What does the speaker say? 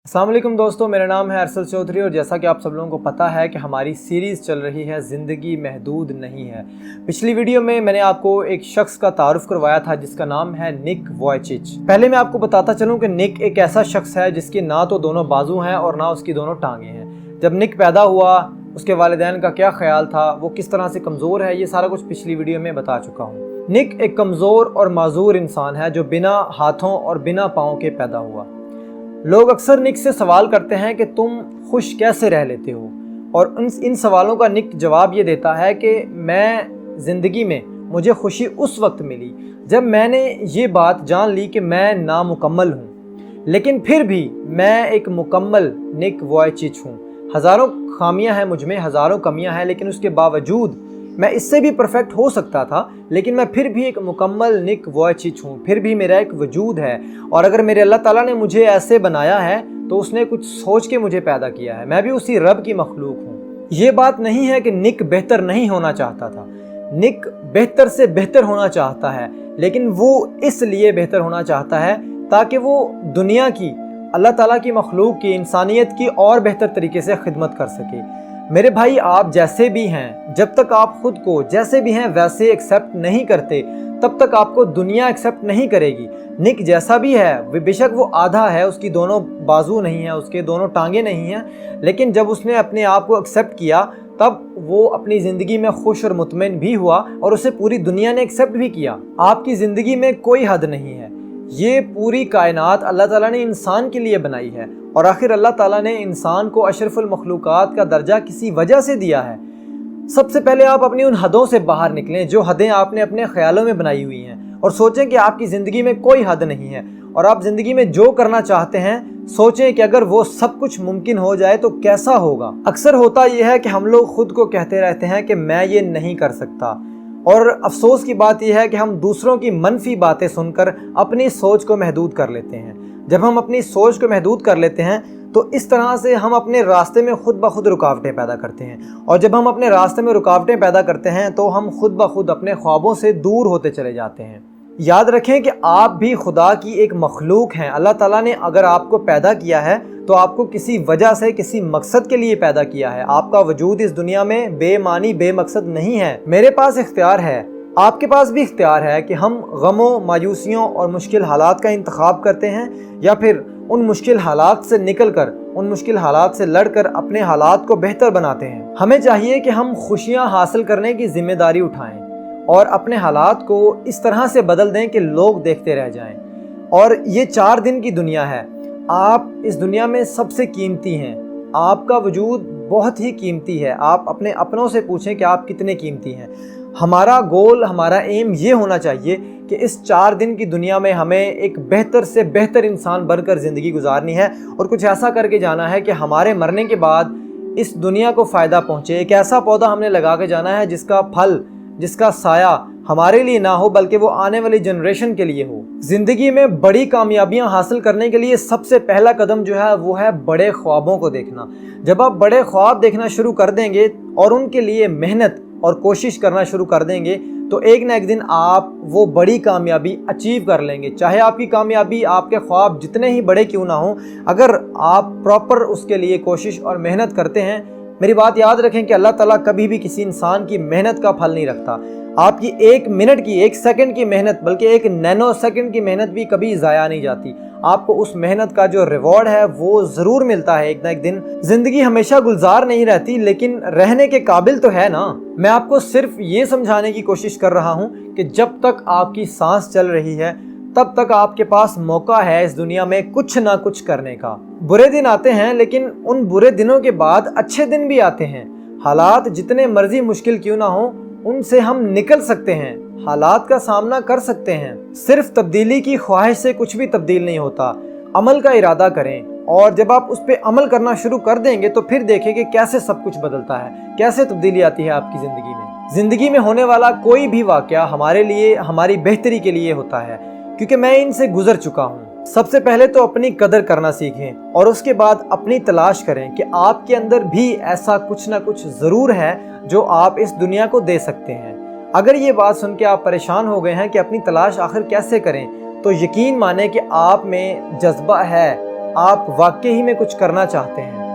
अस्सलाम वालेकुम दोस्तों, मेरा नाम है अरसल चौधरी और जैसा कि आप सब लोगों को पता है कि हमारी सीरीज़ चल रही है ज़िंदगी महदूद नहीं है। पिछली वीडियो में मैंने आपको एक शख्स का तारुफ करवाया था जिसका नाम है निक वोयचिच। पहले मैं आपको बताता चलूं कि निक एक ऐसा शख्स है जिसकी ना तो दोनों बाजू हैं और ना उसकी दोनों टांगें हैं। जब निक पैदा हुआ उसके वालिदैन का क्या ख्याल था, वो किस तरह से कमज़ोर है, ये सारा कुछ पिछली वीडियो में बता चुका हूँ। निक एक कमज़ोर और माजूर इंसान है जो बिना हाथों और बिना पाँव के पैदा हुआ। लोग अक्सर निक से सवाल करते हैं कि तुम खुश कैसे रह लेते हो, और इन सवालों का निक जवाब ये देता है कि मैं ज़िंदगी में मुझे खुशी उस वक्त मिली जब मैंने ये बात जान ली कि मैं नामुकम्मल हूँ, लेकिन फिर भी मैं एक मुकम्मल निक वोयचिच हूँ। हज़ारों खामियां हैं मुझ में, हज़ारों कमियां हैं, लेकिन उसके बावजूद मैं इससे भी परफेक्ट हो सकता था, लेकिन मैं फिर भी एक मुकम्मल निक वोयचिच हूँ, फिर भी मेरा एक वजूद है। और अगर मेरे अल्लाह ताला ने मुझे ऐसे बनाया है तो उसने कुछ सोच के मुझे पैदा किया है, मैं भी उसी रब की मखलूक हूँ। ये बात नहीं है कि निक बेहतर नहीं होना चाहता था, निक बेहतर से बेहतर होना चाहता है, लेकिन वो इसलिए बेहतर होना चाहता है ताकि वो दुनिया की, अल्लाह ताला की मखलूक की, इंसानियत की और बेहतर तरीके से खिदमत कर सके। मेरे भाई, आप जैसे भी हैं, जब तक आप खुद को जैसे भी हैं वैसे एक्सेप्ट नहीं करते, तब तक आपको दुनिया एक्सेप्ट नहीं करेगी। निक जैसा भी है, बेशक वो आधा है, उसकी दोनों बाजू नहीं है, उसके दोनों टांगे नहीं हैं, लेकिन जब उसने अपने आप को एक्सेप्ट किया तब वो अपनी ज़िंदगी में खुश और मुतमईन भी हुआ और उसे पूरी दुनिया ने एक्सेप्ट भी किया। आपकी ज़िंदगी में कोई हद नहीं है, ये पूरी कायनात अल्लाह ताला ने इंसान के लिए बनाई है, और आखिर अल्लाह ताला ने इंसान को अशरफुल मखलूकात का दर्जा किसी वजह से दिया है। सबसे पहले आप अपनी उन हदों से बाहर निकलें जो हदें आपने अपने ख्यालों में बनाई हुई हैं, और सोचें कि आपकी ज़िंदगी में कोई हद नहीं है, और आप ज़िंदगी में जो करना चाहते हैं सोचें कि अगर वो सब कुछ मुमकिन हो जाए तो कैसा होगा। अक्सर होता यह है कि हम लोग खुद को कहते रहते हैं कि मैं ये नहीं कर सकता, और अफसोस की बात यह है कि हम दूसरों की मनफी बातें सुनकर अपनी सोच को महदूद कर लेते हैं। जब हम अपनी सोच को महदूद कर लेते हैं तो इस तरह से हम अपने रास्ते में खुद ब खुद रुकावटें पैदा करते हैं, और जब हम अपने रास्ते में रुकावटें पैदा करते हैं तो हम खुद ब खुद अपने ख्वाबों से दूर होते चले जाते हैं। याद रखें कि आप भी खुदा की एक मखलूक हैं। अल्लाह ताला ने अगर आपको पैदा किया है तो आपको किसी वजह से, किसी मकसद के लिए पैदा किया है। आपका वजूद इस दुनिया में बेमानी बेमकसद नहीं है। मेरे पास इख्तियार है, आपके पास भी इख्तियार है कि हम गमों, मायूसियों और मुश्किल हालात का इंतखाब करते हैं, या फिर उन मुश्किल हालात से निकलकर, उन मुश्किल हालात से लड़कर अपने हालात को बेहतर बनाते हैं। हमें चाहिए कि हम खुशियां हासिल करने की जिम्मेदारी उठाएं और अपने हालात को इस तरह से बदल दें कि लोग देखते रह जाएं। और ये 4 दिन की दुनिया है, आप इस दुनिया में सबसे कीमती हैं, आपका वजूद बहुत ही कीमती है। आप अपने अपनों से पूछें कि आप कितने कीमती हैं। हमारा गोल, हमारा एम ये होना चाहिए कि इस 4 दिन की दुनिया में हमें एक बेहतर से बेहतर इंसान बनकर ज़िंदगी गुजारनी है, और कुछ ऐसा करके जाना है कि हमारे मरने के बाद इस दुनिया को फ़ायदा पहुँचे। एक ऐसा पौधा हमने लगा के जाना है जिसका फल, जिसका साया हमारे लिए ना हो बल्कि वो आने वाली जनरेशन के लिए हो। ज़िंदगी में बड़ी कामयाबियां हासिल करने के लिए सबसे पहला कदम जो है वो है बड़े ख्वाबों को देखना। जब आप बड़े ख्वाब देखना शुरू कर देंगे और उनके लिए मेहनत और कोशिश करना शुरू कर देंगे तो एक ना एक दिन आप वो बड़ी कामयाबी अचीव कर लेंगे। चाहे आपकी कामयाबी, आपके ख्वाब जितने ही बड़े क्यों ना हो, अगर आप प्रॉपर उसके लिए कोशिश और मेहनत करते हैं, मेरी बात याद रखें कि अल्लाह ताला कभी भी किसी इंसान की मेहनत का फल नहीं रखता। आपकी 1 मिनट की, 1 सेकंड की मेहनत, बल्कि 1 नैनो सेकंड की मेहनत भी कभी ज़ाया नहीं जाती। आपको उस मेहनत का जो रिवॉर्ड है वो ज़रूर मिलता है एक ना एक दिन। ज़िंदगी हमेशा गुलजार नहीं रहती, लेकिन रहने के काबिल तो है ना। मैं आपको सिर्फ ये समझाने की कोशिश कर रहा हूँ कि जब तक आपकी सांस चल रही है तब तक आपके पास मौका है इस दुनिया में कुछ ना कुछ करने का। बुरे दिन आते हैं, लेकिन उन बुरे दिनों के बाद अच्छे दिन भी आते हैं। हालात जितने मर्जी मुश्किल क्यों ना हो, उनसे हम निकल सकते हैं, हालात का सामना कर सकते हैं। सिर्फ तब्दीली की ख्वाहिश से कुछ भी तब्दील नहीं होता। अमल का इरादा करें, और जब आप उस पर अमल करना शुरू कर देंगे तो फिर देखें कि कैसे सब कुछ बदलता है, कैसे तब्दीली आती है आपकी ज़िंदगी में। ज़िंदगी में होने वाला कोई भी वाक़या हमारे लिए, हमारी बेहतरी के लिए होता है, क्योंकि मैं इनसे गुजर चुका हूँ। सबसे पहले तो अपनी कदर करना सीखें, और उसके बाद अपनी तलाश करें कि आपके अंदर भी ऐसा कुछ ना कुछ ज़रूर है जो आप इस दुनिया को दे सकते हैं। अगर ये बात सुन के आप परेशान हो गए हैं कि अपनी तलाश आखिर कैसे करें, तो यकीन माने कि आप में जज्बा है, आप वाकई ही में कुछ करना चाहते हैं